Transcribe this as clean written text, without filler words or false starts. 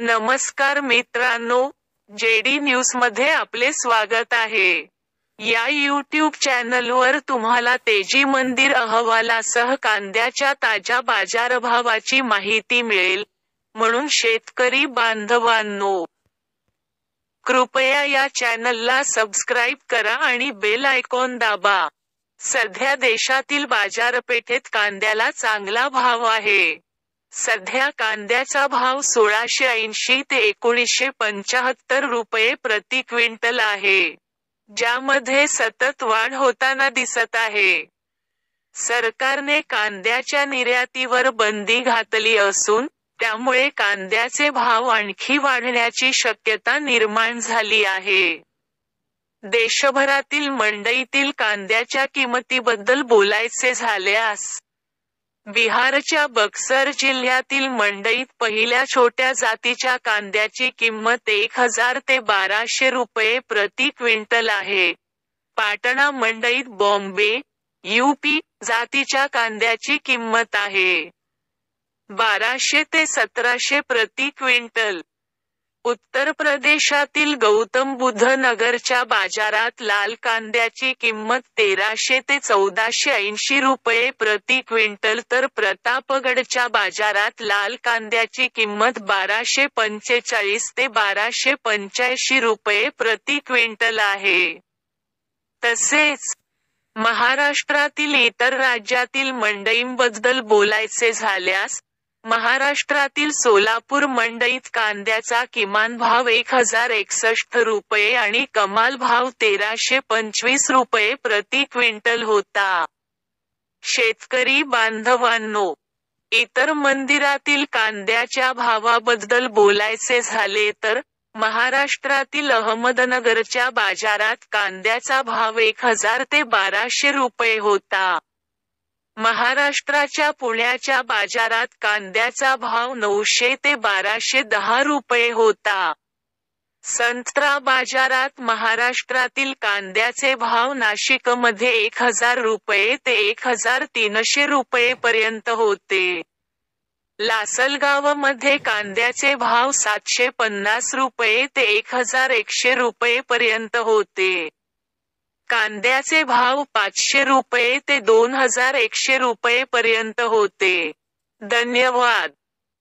नमस्कार मित्रांनो, जेडी न्यूजमध्ये आपले स्वागत आहे. या यूट्यूब चॅनलवर तुम्हाला तेजी मंदिर अहवालासह कांद्याच्या ताज्या बाजारभावाची माहिती मिळेल, म्हणून शेतकरी बांधवांनो, कृपया या चॅनलला सबस्क्राईब करा आणि बेल आयकॉन दाबा. सध्या देशातील बाजारपेठेत कांद्याला चांगला भाव आहे. सध्या कांद्याचा भाव 1680 ते 1975 रुपये प्रति क्विंटल आहे, ज्यामध्ये सतत वाढ होताना दिसत आहे. सरकारने कांद्याच्या निर्यातीवर बंदी घातली असून, त्यामुळे कांद्याचे भाव आणखी वाढण्याची शक्यता निर्माण झाली आहे. देशभरातील मंडईतील कांद्याच्या किमतीबद्दल बोलायचे झाल्यास, बिहारच्या बक्सर जिल्ह्यातील मंडईत पहिल्या छोट्या जातीच्या कांद्याची किंमत 1000 ते 1200 रुपये प्रति क्विंटल आहे. पाटणा मंडईत बॉम्बे, यूपी जातीच्या कांद्याची किंमत आहे 1200 ते 1700 प्रति क्विंटल. उत्तर प्रदेशातील गौतम बुद्ध नगरच्या बाजारात लाल कांद्याची किंमत 1300 ते 1480 रुपये प्रति क्विंटल तर प्रतापगडच्या बाजारात लाल कांद्याची किंमत 1245 ते 1285 रुपये प्रति क्विंटल आहे. तसेच, महाराष्ट्रातील इतर राज्यातील मंडईंबद्दल बोलायचे झाल्यास, महाराष्ट्रातील सोलापूर मंडईत कांद्याचा किमान भाव 1061 रुपये आणि कमाल भाव 1325 रुपये प्रति क्विंटल होता. शेतकरी बांधवांनो, इतर मंदिरातील कांद्याच्या भावाबद्दल बोलायचे झाले तर, महाराष्ट्रातील अहमदनगरच्या बाजारात कांद्याचा भाव 1000 ते 1200 रुपये होता. महाराष्ट्राच्या पुण्याच्या बाजारात कांद्याचा भाव 900 ते 1210 रुपये होता. संत्रा बाजारात महाराष्ट्रातील कांद्याचे भाव नाशिकमध्ये 1000 रुपये ते 1300 रुपये पर्यंत होते. लासलगावमध्ये कांद्याचे भाव 750 रुपये ते 1100 रुपये पर्यंत होते. कांद्याचे भाव 500 रुपये ते 2100 रुपये पर्यंत होते. धन्यवाद.